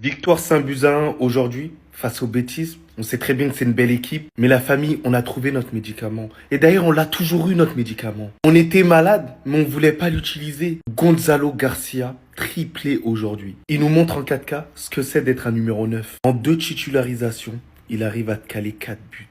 Victoire Saint-Buzyn aujourd'hui face aux bêtises. On sait très bien que c'est une belle équipe, mais la famille, on a trouvé notre médicament. Et d'ailleurs, on l'a toujours eu, notre médicament. On était malade, mais on voulait pas l'utiliser. Gonzalo Garcia, triplé aujourd'hui. Il nous montre en 4K ce que c'est d'être un numéro 9. En 2 titularisations, il arrive à te caler 4 buts.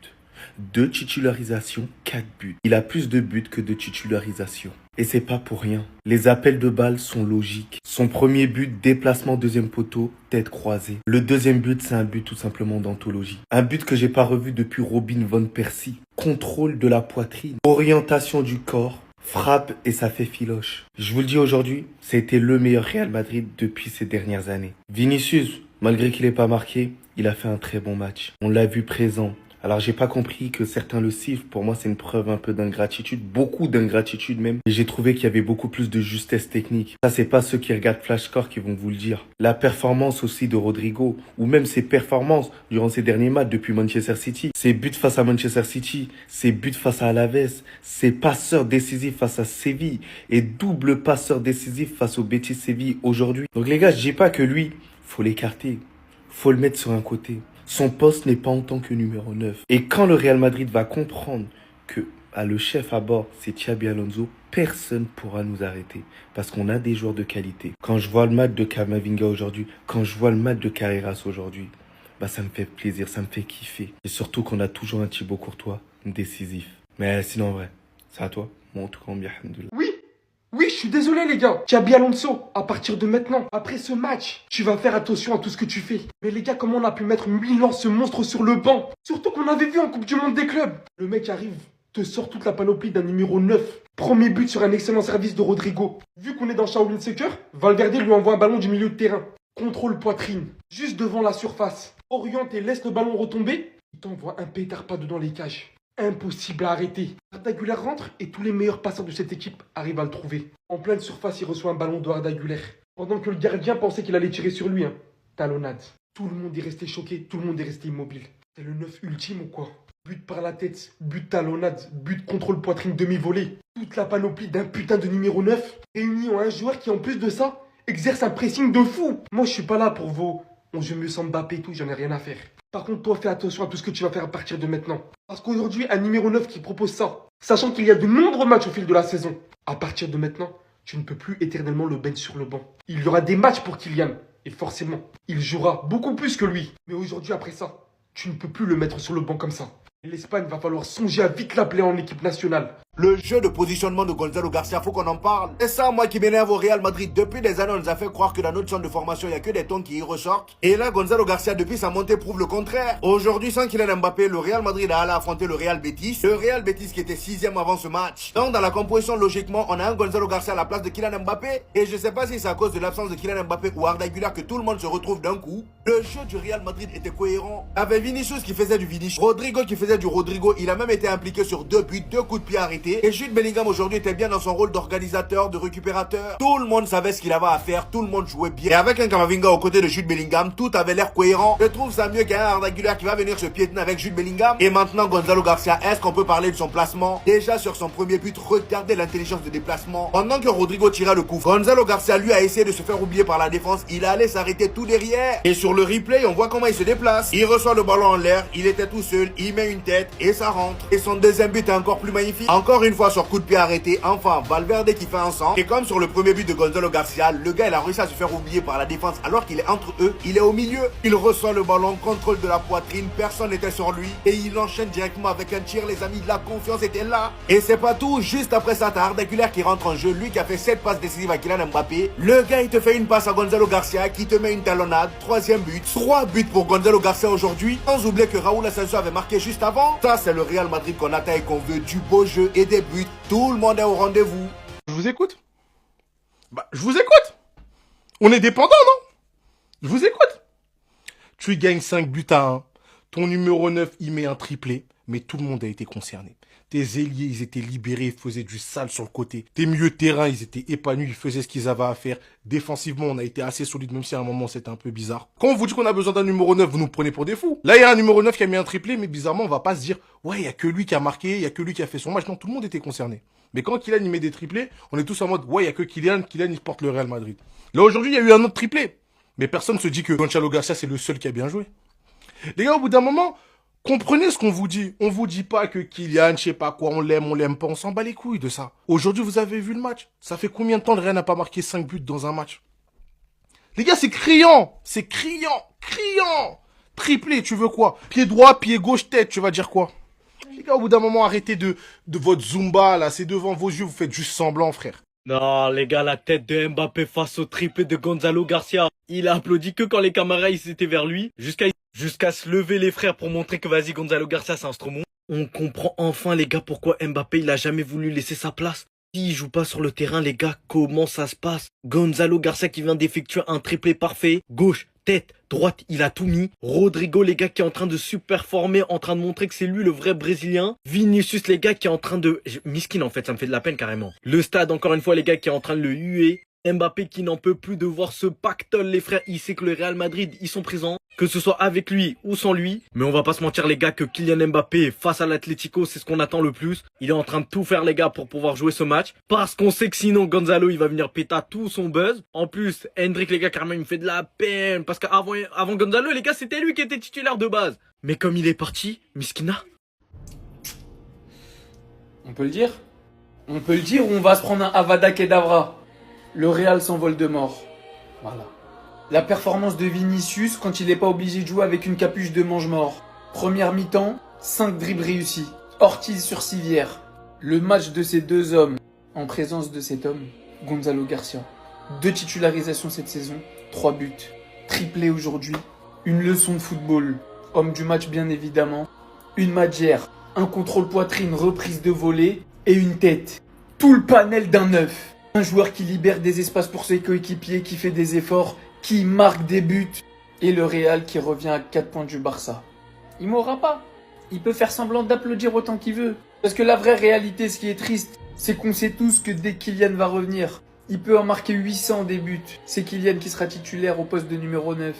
2 titularisations, 4 buts. Il a plus de buts que de titularisations. Et c'est pas pour rien. Les appels de balles sont logiques. Son premier but, déplacement deuxième poteau, tête croisée. Le deuxième but, c'est un but tout simplement d'anthologie. Un but que j'ai pas revu depuis Robin van Persie. Contrôle de la poitrine, orientation du corps, frappe et ça fait filoche. Je vous le dis aujourd'hui, ça a été le meilleur Real Madrid depuis ces dernières années. Vinicius, malgré qu'il n'ait pas marqué, il a fait un très bon match. On l'a vu présent. Alors, j'ai pas compris que certains le sifflent. Pour moi, c'est une preuve un peu d'ingratitude, beaucoup d'ingratitude même. Et j'ai trouvé qu'il y avait beaucoup plus de justesse technique. Ça, c'est pas ceux qui regardent Flash Score qui vont vous le dire. La performance aussi de Rodrigo, ou même ses performances durant ces derniers matchs depuis Manchester City. Ses buts face à Manchester City, ses buts face à Alaves, ses passeurs décisifs face à Séville et double passeur décisif face au Betis Séville aujourd'hui. Donc les gars, je dis pas que lui, faut l'écarter. Faut le mettre sur un côté. Son poste n'est pas en tant que numéro 9. Et quand le Real Madrid va comprendre que le chef à bord, c'est Xabi Alonso, personne pourra nous arrêter. Parce qu'on a des joueurs de qualité. Quand je vois le match de Camavinga aujourd'hui, quand je vois le match de Carreras aujourd'hui, ça me fait plaisir, ça me fait kiffer. Et surtout qu'on a toujours un Thibaut Courtois décisif. Mais sinon, en vrai, c'est à toi. Moi, en tout cas, bien, alhamdoulilah. Oui, je suis désolé les gars. Xabi Alonso, à partir de maintenant, après ce match, tu vas faire attention à tout ce que tu fais. Mais les gars, comment on a pu mettre Milan, ce monstre, sur le banc? Surtout qu'on avait vu en Coupe du Monde des clubs. Le mec arrive, te sort toute la panoplie d'un numéro 9. Premier but sur un excellent service de Rodrigo. Vu qu'on est dans Shaolin Soccer, Valverde lui envoie un ballon du milieu de terrain. Contrôle poitrine, juste devant la surface. Oriente et laisse le ballon retomber. Il t'envoie un pétard pas dedans les cages. Impossible à arrêter. Arda Güler rentre et tous les meilleurs passeurs de cette équipe arrivent à le trouver. En pleine surface, il reçoit un ballon de Arda Güler. Pendant que le gardien pensait qu'il allait tirer sur lui. Talonnade. Tout le monde est resté choqué, tout le monde est resté immobile. C'est le 9 ultime ou quoi? But par la tête, but talonnade, but contrôle poitrine demi-volée. Toute la panoplie d'un putain de numéro 9 réunis en un joueur qui en plus de ça exerce un pressing de fou. Moi je suis pas là pour vos je me sens Mbappé et tout, j'en ai rien à faire. Par contre, toi, fais attention à tout ce que tu vas faire à partir de maintenant. Parce qu'aujourd'hui, un numéro 9 qui propose ça, sachant qu'il y a de nombreux matchs au fil de la saison, à partir de maintenant, tu ne peux plus éternellement le bench sur le banc. Il y aura des matchs pour Kylian. Et forcément, il jouera beaucoup plus que lui. Mais aujourd'hui, après ça, tu ne peux plus le mettre sur le banc comme ça. Et l'Espagne va falloir songer à vite l'appeler en équipe nationale. Le jeu de positionnement de Gonzalo Garcia, faut qu'on en parle. C'est ça, moi, qui m'énerve au Real Madrid. Depuis des années, on nous a fait croire que dans notre centre de formation, il n'y a que des tons qui y ressortent. Et là, Gonzalo Garcia, depuis sa montée, prouve le contraire. Aujourd'hui, sans Kylian Mbappé, le Real Madrid a allé affronter le Real Betis. Le Real Betis qui était 6e avant ce match. Donc, dans la composition, logiquement, on a un Gonzalo Garcia à la place de Kylian Mbappé. Et je sais pas si c'est à cause de l'absence de Kylian Mbappé ou Arda Güler que tout le monde se retrouve d'un coup. Le jeu du Real Madrid était cohérent. Avec Vinicius qui faisait du Vinicius, Rodrigo qui faisait du Rodrigo. Il a même été impliqué sur 2 buts, 2 coups de pied arrêtés. Et Jude Bellingham aujourd'hui était bien dans son rôle d'organisateur, de récupérateur. Tout le monde savait ce qu'il avait à faire, tout le monde jouait bien. Et avec un Camavinga aux côtés de Jude Bellingham, tout avait l'air cohérent. Je trouve ça mieux qu'un Arda Güler qui va venir se piétiner avec Jude Bellingham. Et maintenant Gonzalo Garcia, est-ce qu'on peut parler de son placement? Déjà sur son premier but, regardez l'intelligence de déplacement. Pendant que Rodrigo tirait le coup, Gonzalo Garcia lui a essayé de se faire oublier par la défense. Il allait s'arrêter tout derrière. Et sur le replay, on voit comment il se déplace. Il reçoit le ballon en l'air, il était tout seul, il met une tête et ça rentre. Et son deuxième but est encore plus magnifique. Encore une fois sur coup de pied arrêté, enfin Valverde qui fait un centre. Et comme sur le premier but de Gonzalo Garcia, le gars il a réussi à se faire oublier par la défense alors qu'il est entre eux, il est au milieu. Il reçoit le ballon, contrôle de la poitrine, personne n'était sur lui. Et il enchaîne directement avec un tir, les amis, la confiance était là. Et c'est pas tout, juste après ça, t'as Arda Güler qui rentre en jeu, lui qui a fait 7 passes décisives à Kylian Mbappé. Le gars il te fait une passe à Gonzalo Garcia qui te met une talonnade, 3e but, 3 buts pour Gonzalo Garcia aujourd'hui. Sans oublier que Raúl Asensio avait marqué juste avant. Ça c'est le Real Madrid qu'on attend et qu'on veut, du beau jeu et des buts. Tout le monde est au rendez-vous. Je vous écoute. Je vous écoute. On est dépendant, non? Je vous écoute. Tu gagnes 5 buts à 1. Ton numéro 9, il met un triplé. Mais tout le monde a été concerné. Tes ailiers, ils étaient libérés, ils faisaient du sale sur le côté. Tes milieux de terrain, ils étaient épanouis, ils faisaient ce qu'ils avaient à faire. Défensivement, on a été assez solide, même si à un moment, c'était un peu bizarre. Quand on vous dit qu'on a besoin d'un numéro 9, vous nous prenez pour des fous. Là, il y a un numéro 9 qui a mis un triplé, mais bizarrement, on va pas se dire, ouais, il y a que lui qui a marqué, il y a que lui qui a fait son match. Non, tout le monde était concerné. Mais quand Kylian, il met des triplés, on est tous en mode, ouais, il y a que Kylian, il porte le Real Madrid. Là, aujourd'hui, il y a eu un autre triplé. Mais personne ne se dit que Gonzalo Garcia, c'est le seul qui a bien joué. Les gars, au bout d'un moment, comprenez ce qu'on vous dit. On vous dit pas que Kylian, je sais pas quoi, on l'aime pas, on s'en bat les couilles de ça. Aujourd'hui, vous avez vu le match. Ça fait combien de temps le Real n'a pas marqué 5 buts dans un match? Les gars, c'est criant. C'est criant. Criant. Triplé, tu veux quoi? Pied droit, pied gauche, tête, tu vas dire quoi? Les gars, au bout d'un moment, arrêtez de votre Zumba, là. C'est devant vos yeux, vous faites juste semblant, frère. Non, les gars, la tête de Mbappé face au triplé de Gonzalo Garcia. Il a applaudi que quand les camarades ils étaient vers lui, jusqu'à se lever les frères pour montrer que vas-y Gonzalo Garcia c'est un stromon. On comprend enfin les gars pourquoi Mbappé il a jamais voulu laisser sa place. S'il joue pas sur le terrain les gars, comment ça se passe? Gonzalo Garcia qui vient d'effectuer un triplé parfait, gauche, tête, droite, il a tout mis. Rodrigo, les gars, qui est en train de superformer, en train de montrer que c'est lui le vrai Brésilien. Vinicius, les gars, qui est en train de... Miskin, en fait, ça me fait de la peine carrément. Le stade, encore une fois, les gars, qui est en train de le huer. Mbappé qui n'en peut plus de voir ce pactole, les frères. Il sait que le Real Madrid, ils sont présents. Que ce soit avec lui ou sans lui. Mais on va pas se mentir, les gars, que Kylian Mbappé face à l'Atlético, c'est ce qu'on attend le plus. Il est en train de tout faire, les gars, pour pouvoir jouer ce match. Parce qu'on sait que sinon, Gonzalo, il va venir péter tout son buzz. En plus, Hendrik, les gars, carrément, il me fait de la peine. Parce qu'avant Gonzalo, les gars, c'était lui qui était titulaire de base. Mais comme il est parti, Miskina. On peut le dire? On peut le dire ou on va se prendre un Avada Kedavra? Le Real s'envole de mort. Voilà. La performance de Vinicius quand il n'est pas obligé de jouer avec une capuche de mange-mort. Première mi-temps, 5 dribbles réussis. Ortiz sur civière. Le match de ces deux hommes, en présence de cet homme, Gonzalo Garcia. 2 titularisations cette saison, 3 buts. Triplé aujourd'hui. Une leçon de football. Homme du match bien évidemment. Une Madjère, un contrôle poitrine, reprise de volée et une tête. Tout le panel d'un neuf. Un joueur qui libère des espaces pour ses coéquipiers, qui fait des efforts, qui marque des buts. Et le Real qui revient à 4 points du Barça. Il m'aura pas. Il peut faire semblant d'applaudir autant qu'il veut. Parce que la vraie réalité, ce qui est triste, c'est qu'on sait tous que dès que Kylian va revenir, il peut en marquer 800 des buts. C'est Kylian qui sera titulaire au poste de numéro 9.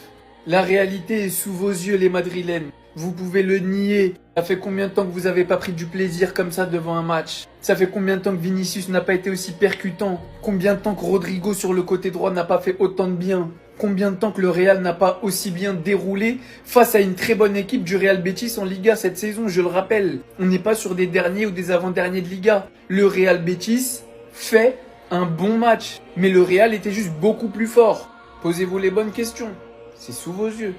La réalité est sous vos yeux, les Madrilènes. Vous pouvez le nier. Ça fait combien de temps que vous avez pas pris du plaisir comme ça devant un match? Ça fait combien de temps que Vinicius n'a pas été aussi percutant? Combien de temps que Rodrigo sur le côté droit n'a pas fait autant de bien? Combien de temps que le Real n'a pas aussi bien déroulé face à une très bonne équipe du Real Betis en Liga cette saison, je le rappelle. On n'est pas sur des derniers ou des avant-derniers de Liga. Le Real Betis fait un bon match. Mais le Real était juste beaucoup plus fort. Posez-vous les bonnes questions. C'est sous vos yeux.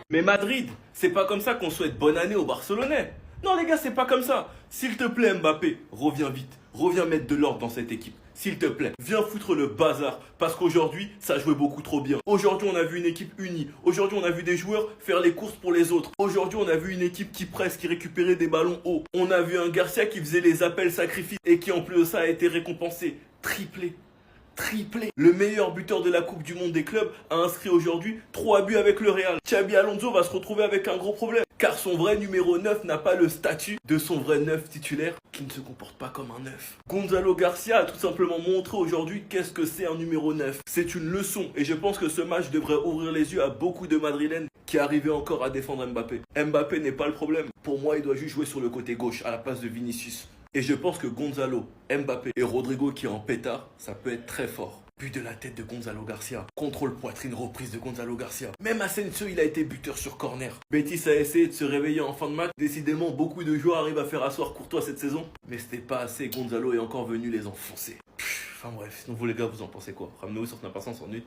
Mais Madrid, c'est pas comme ça qu'on souhaite bonne année aux Barcelonais. Non les gars, c'est pas comme ça. S'il te plaît Mbappé, reviens vite. Reviens mettre de l'ordre dans cette équipe. S'il te plaît, viens foutre le bazar. Parce qu'aujourd'hui, ça jouait beaucoup trop bien. Aujourd'hui, on a vu une équipe unie. Aujourd'hui, on a vu des joueurs faire les courses pour les autres. Aujourd'hui, on a vu une équipe qui presse, qui récupérait des ballons hauts. On a vu un Garcia qui faisait les appels sacrifices et qui en plus de ça a été récompensé. Triplé. Le meilleur buteur de la Coupe du Monde des clubs a inscrit aujourd'hui 3 buts avec le Real. Xabi Alonso va se retrouver avec un gros problème. Car son vrai numéro 9 n'a pas le statut de son vrai 9 titulaire qui ne se comporte pas comme un 9. Gonzalo Garcia a tout simplement montré aujourd'hui qu'est-ce que c'est un numéro 9. C'est une leçon et je pense que ce match devrait ouvrir les yeux à beaucoup de Madrilènes qui arrivaient encore à défendre Mbappé. Mbappé n'est pas le problème. Pour moi, il doit juste jouer sur le côté gauche à la place de Vinicius. Et je pense que Gonzalo, Mbappé et Rodrigo qui est en pétard, ça peut être très fort. But de la tête de Gonzalo Garcia. Contrôle poitrine, reprise de Gonzalo Garcia. Même Asensio, il a été buteur sur corner. Betis a essayé de se réveiller en fin de match. Décidément, beaucoup de joueurs arrivent à faire asseoir Courtois cette saison. Mais c'était pas assez. Gonzalo est encore venu les enfoncer. Enfin bref, sinon vous les gars, vous en pensez quoi? Ramenez-vous sur Snap, on s'ennuie.